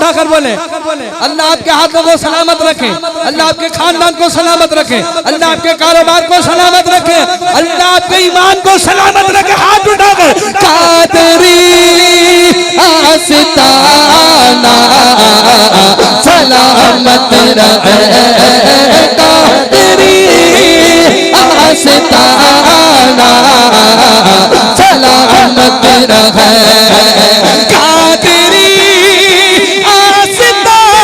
उठाकर बोले अल्लाह आपके हाथों को सलामत रखे, अल्लाह आपके खानदान को सलामत रखे, अल्लाह आपके कारोबार को सलामत रखे, अल्लाह आपके ईमान को सलामत रखे। हाथ उठाकर कादरी आस्ताना सलामत रहे, कादरी आस्ताना सलामत रहे, कादरी आस्ताना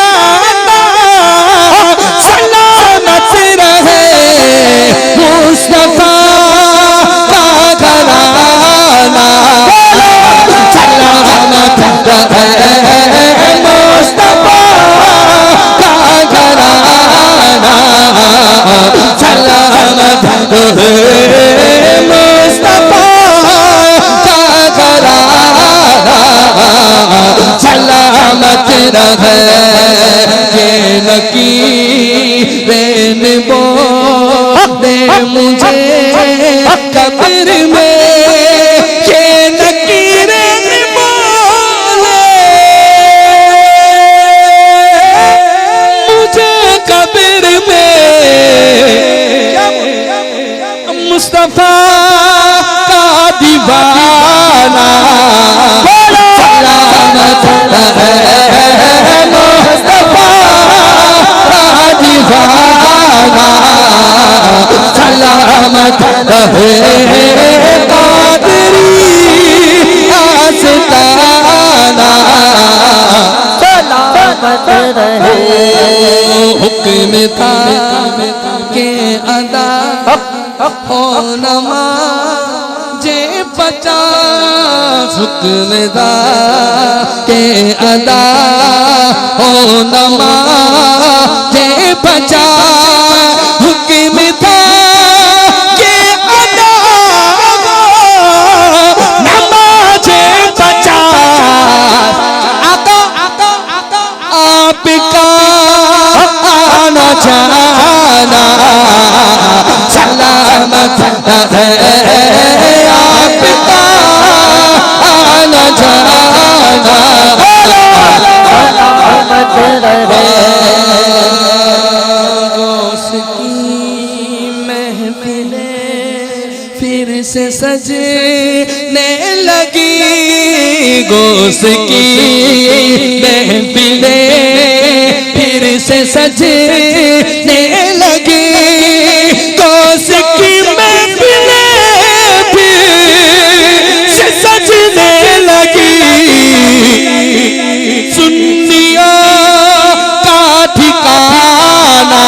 सलामत रहे, मुस्तफा का घराना सलामत रहे, मुस्तफा का घराना सलामत रहे, मुस्तफा का घराना सलामत रहे। ये लकीरें बोले मुझे कब्र में, ये लकीरें बोले मुझे कब्र में, मुस्तफा का दीवाना सलामत रहे, मुस्तफा का दीवाना सलामत रहे, कादरी आस्ताना सलामत रहे। हुक्म था के अदा हो नमाज़े 50, हुक्म था के अदा हो नमाज़े 50, हुक्म था के अदा हो नमाज़े 50। आपका आना जाना सलामत रहे, आपका आना जाना सलामत रहे। गोश की महफिलें फिर से सजने लगी, गोश की महफिलें फिर से सजने लगी, गोश की महफिलें फिर से सजने लगी, सुन्नियों का ठिकाना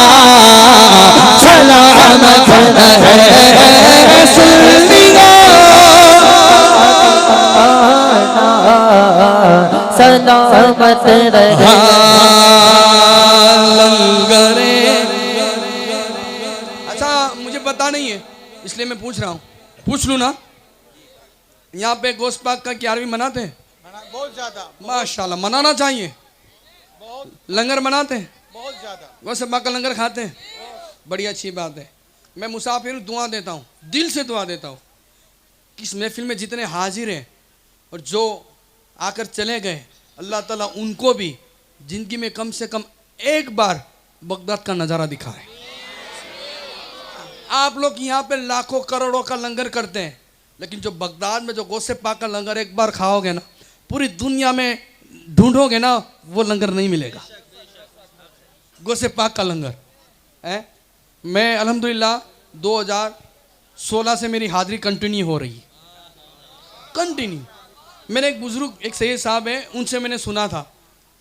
सलामत रहे, सुन्नियों सलामत रहे। लंगरे अच्छा मुझे पता नहीं है इसलिए मैं पूछ रहा हूँ, पूछ लूँ ना। यहाँ पे गोश्त पाक का 11वीं मनाते हैं? बहुत ज्यादा, माशाल्लाह मनाना चाहिए। लंगर मनाते हैं? बहुत ज्यादा। गोश्त पाक का लंगर खाते हैं? बड़ी अच्छी बात है। मैं मुसाफिर दुआ देता हूँ, दिल से दुआ देता हूँ कि इस महफिल में जितने हाजिर हैं और जो आकर चले गए, अल्लाह ताला उनको भी जिंदगी में कम से कम एक बार बगदाद का नज़ारा दिखाए। आप लोग यहाँ पे लाखों करोड़ों का लंगर करते हैं, लेकिन जो बगदाद में जो गोश्त पाक का लंगर एक बार खाओगे ना, पूरी दुनिया में ढूंढोगे ना वो लंगर नहीं मिलेगा। गोश्त पाक का लंगर है। मैं अल्हम्दुलिल्लाह 2016 से मेरी हाजिरी कंटिन्यू हो रही, कंटिन्यू। मेरे एक बुज़ुर्ग, एक सैयद साहब हैं, उनसे मैंने सुना था,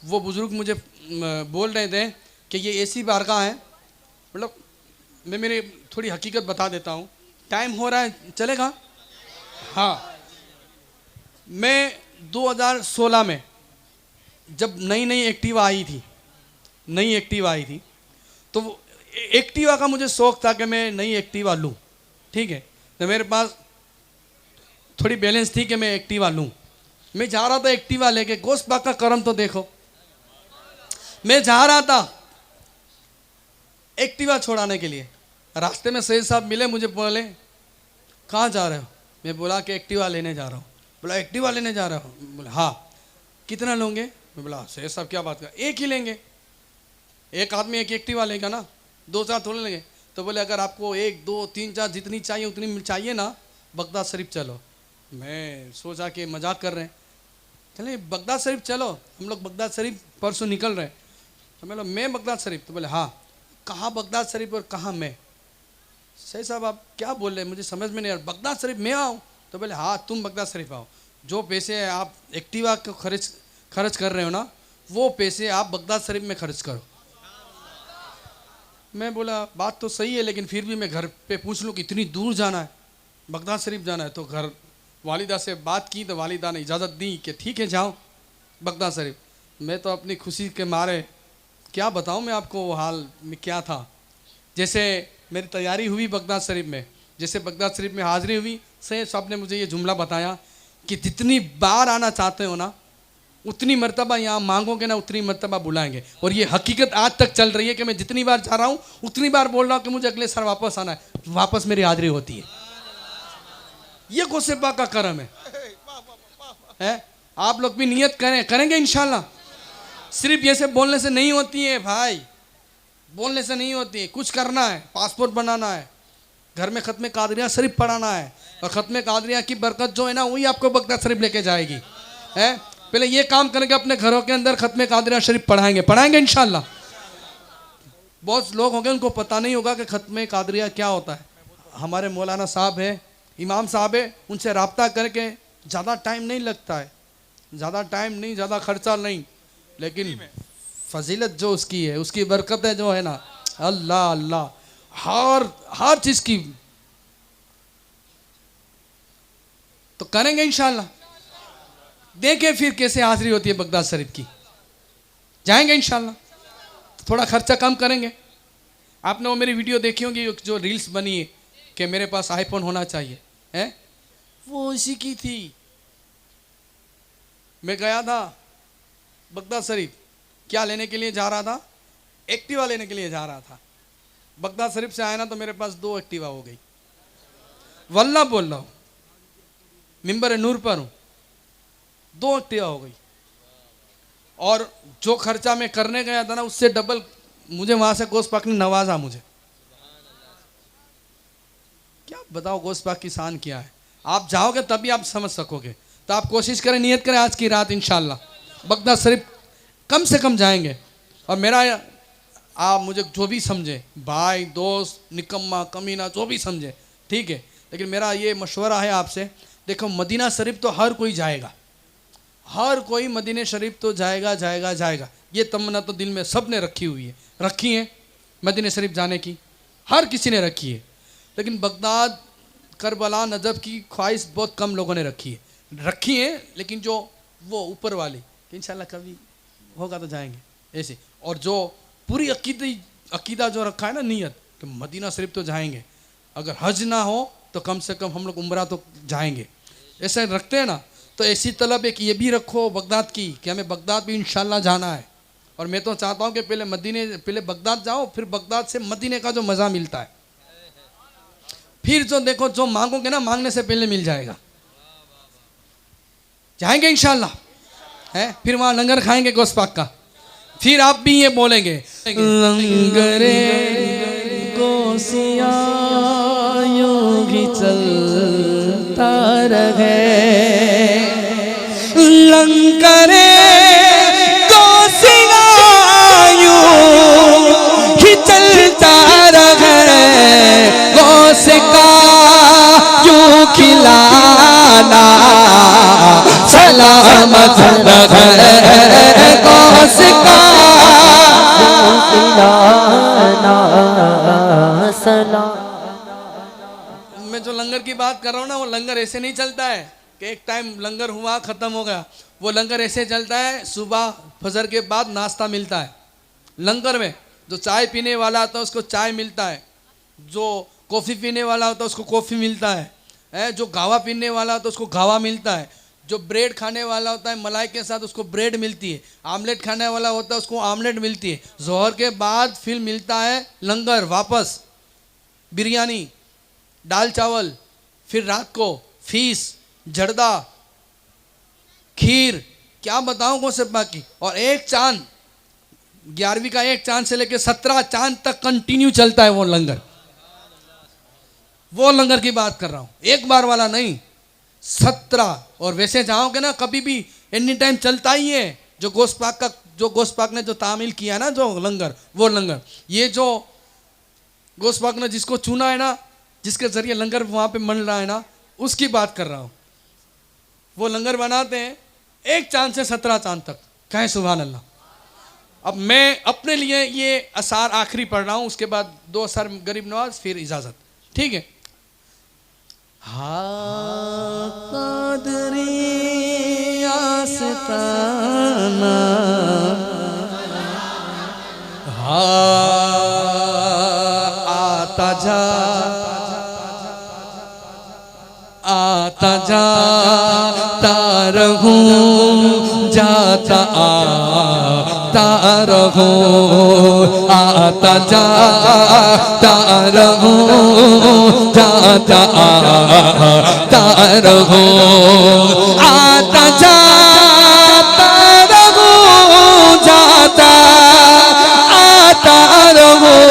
वो बुज़ुर्ग मुझे बोल रहे थे कि ये ऐसी बारगाह है, मतलब मैं मेरी थोड़ी हकीकत बता देता हूँ। टाइम हो रहा है, चलेगा? हाँ, मैं 2016 में जब नई नई एक्टिवा आई थी, तो एक्टिवा का मुझे शौक़ था कि मैं नई एक्टिवा लूँ, ठीक है। तो मेरे पास थोड़ी बैलेंस थी कि मैं एक्टिवा लूँ। मैं जा रहा था एक्टिवा लेके, गोश्त पाक का करम तो देखो। मैं जा रहा था एक्टिवा छोड़ाने के लिए, रास्ते में सैयद साहब मिले मुझे, बोले कहाँ जा रहे हो? मैं बोला कि एक्टिवा लेने जा रहा हूँ। बोला एक्टिवा लेने जा रहा हो? बोला हाँ। कितना लोगे? मैं बोला शेर साहब क्या बात कर, एक ही लेंगे, एक आदमी एक एक्टिवा लेगा ना, 2-4 थोड़े लेंगे। तो बोले अगर आपको 1, 2, 3, 4 जितनी चाहिए उतनी चाहिए ना, बगदाद शरीफ चलो। मैं सोचा कि मजाक कर रहे हैं, चले बगदाद शरीफ चलो। हम लोग बगदाद शरीफ परसों निकल रहे हैं। तो मैं बगदाद शरीफ? तो बोले हाँ। कहाँ बगदाद शरीफ और कहाँ मैं? सही साहब आप क्या बोल रहे हैं, मुझे समझ में नहीं आ रहा। बगदाद शरीफ मैं आऊँ? तो बोले हाँ तुम बगदाद शरीफ आओ। जो पैसे आप एक्टिवा को खर्च कर रहे हो ना, वो पैसे आप बगदाद शरीफ में खर्च करो। मैं बोला बात तो सही है, लेकिन फिर भी मैं घर पे पूछ लूँ कि इतनी दूर जाना है, बगदाद शरीफ जाना है। तो घर वालिदा से बात की तो वालिदा ने इजाज़त दी कि ठीक है जाओ बगदाद शरीफ। मैं तो अपनी खुशी के मारे क्या बताऊँ मैं आपको वो हाल में क्या था। जैसे मेरी तैयारी हुई बगदाद शरीफ में, जैसे बगदाद शरीफ में हाज़िरी हुई, सैयद साहब ने मुझे ये जुमला बताया कि जितनी बार आना चाहते हो ना, उतनी मर्तबा यहाँ मांगोगे ना, उतनी मर्तबा बुलाएंगे। और ये हकीकत आज तक चल रही है कि मैं जितनी बार जा रहा हूँ उतनी बार बोल रहा हूँ कि मुझे अगले साल वापस आना है, वापस मेरी हाज़िरी होती है। ये गौसे पाक का करम है। आप लोग भी नियत करेंगे इंशाल्लाह। सिर्फ ये से बोलने से नहीं होती है भाई, बोलने से नहीं होती है, कुछ करना है। पासपोर्ट बनाना है, घर में खत्म कादरिया शरीफ पढ़ाना है, और खत्म कादरिया की बरकत जो है ना वही आपको बगदाद शरीफ लेके जाएगी। है पहले ये काम करेंगे, अपने घरों के अंदर खत्म कादरिया शरीफ पढ़ाएंगे इंशाल्लाह। बहुत लोग होंगे उनको पता नहीं होगा कि खत्म कादरिया क्या होता है। हमारे मौलाना साहब है, इमाम साहब है, उनसे रब्ता करके ज़्यादा टाइम नहीं लगता है, ज़्यादा टाइम नहीं, ज़्यादा खर्चा नहीं, लेकिन फजीलत जो उसकी है, उसकी बरकतें जो है ना, अल्लाह अल्लाह, हर चीज़ की। तो करेंगे इंशाल्लाह, देखें फिर कैसे हाजिरी होती है बगदाद शरीफ की। जाएंगे इंशाल्लाह, थोड़ा खर्चा कम करेंगे। आपने वो मेरी वीडियो देखी होगी जो रील्स बनी है कि मेरे पास आईफोन होना चाहिए, है वो इसी की थी। मैं गया था बगदाद शरीफ, क्या लेने के लिए जा रहा था? एक्टिवा लेने के लिए जा रहा था। बगदाद शरीफ से आया ना तो मेरे पास 2 एक्टिवा हो गई, वल्लाह बोल रहा हूँ, मिंबर नूर पर हूँ, 2 एक्टिवा हो गई। और जो खर्चा मैं करने गया था ना उससे डबल मुझे वहां से गौस पाक ने नवाजा मुझे। क्या बताओ गौस पाक की शान क्या है। आप जाओगे तभी आप समझ सकोगे। तो आप कोशिश करें, नियत करें आज की रात इंशाल्लाह बगदाद शरीफ कम से कम जाएंगे। और मेरा आप मुझे जो भी समझे, भाई दोस्त निकम्मा कमीना जो भी समझे ठीक है, लेकिन मेरा ये मशवरा है आपसे, देखो मदीना शरीफ तो हर कोई जाएगा, हर कोई मदीने शरीफ तो जाएगा जाएगा जाएगा। ये तमन्ना तो दिल में सब ने रखी है मदीने शरीफ जाने की, हर किसी ने रखी है। लेकिन बगदाद करबला नजब की ख्वाहिश बहुत कम लोगों ने रखी है, लेकिन जो वो ऊपर वाली कि इंशाल्लाह कभी होगा तो जाएंगे ऐसे। और जो पूरी अकीदा जो रखा है ना नियत कि मदीना शरीफ तो जाएंगे, अगर हज ना हो तो कम से कम हम लोग उम्रा तो जाएंगे, ऐसे रखते हैं ना। तो ऐसी तलब एक ये भी रखो बगदाद की कि हमें बगदाद भी इंशाल्लाह जाना है। और मैं तो चाहता हूँ कि पहले बगदाद जाओ, फिर बगदाद से मदीने का जो मज़ा मिलता है, फिर जो देखो जो मांगोगे ना मांगने से पहले मिल जाएगा। जाएंगे इंशाल्लाह, है फिर वहाँ लंगर खाएंगे गौस पाक का। फिर आप भी ये बोलेंगे लंगरे गोसिया यूं ही चलता रहे, लंगरे गोसिया यूं ही चलता रहे, गौस का यूं खिलाना सलामत रहे, गौस का मैं जो लंगर की बात कर रहा हूँ ना, वो लंगर ऐसे नहीं चलता है कि एक टाइम लंगर हुआ ख़त्म हो गया। वो लंगर ऐसे चलता है, सुबह फजर के बाद नाश्ता मिलता है लंगर में। जो चाय पीने वाला आता है उसको चाय मिलता है, जो कॉफ़ी पीने वाला होता है उसको कॉफ़ी मिलता है, जो गावा पीने वाला होता है उसको गावा मिलता है, जो ब्रेड खाने वाला होता है मलाई के साथ उसको ब्रेड मिलती है, आमलेट खाने वाला होता है उसको आमलेट मिलती है। जोहर के बाद फिर मिलता है लंगर, वापस बिरयानी दाल चावल, फिर रात को फीस जर्दा खीर क्या बताऊं गौसे पाक की। और एक चांद, 11वीं का एक चांद से लेकर 17 चांद तक कंटिन्यू चलता है वो लंगर। वो लंगर की बात कर रहा हूं, एक बार वाला नहीं, 17। और वैसे जाओगे ना कभी भी एनी टाइम चलता ही है। जो गौस पाक ने जो तामील किया ना, जो लंगर, वो लंगर, ये जो गौस पाक ने जिसको चुना है ना, जिसके जरिए लंगर वहां पे मन रहा है ना, उसकी बात कर रहा हूं। वो लंगर बनाते हैं एक चांद से 17 चांद तक। कहें सुभान अल्लाह। अब मैं अपने लिए ये असार आखिरी पढ़ रहा हूं, उसके बाद 2 असार गरीब नवाज, फिर इजाजत, ठीक है। कादरी आस्ताना, आता जाता रहूं, जाता आता रहूं, आता जाता रहूं, जाता आता रहूं, आता जाता रहूं, जाता आता रहूं।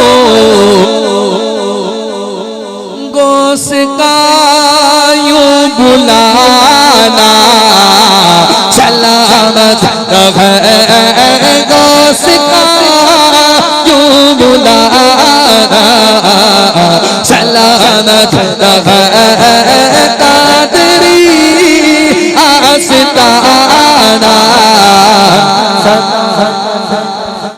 गौस का यूं बुलाना सलामत रहे, गौस का यूं बुलाना सलामत रहे,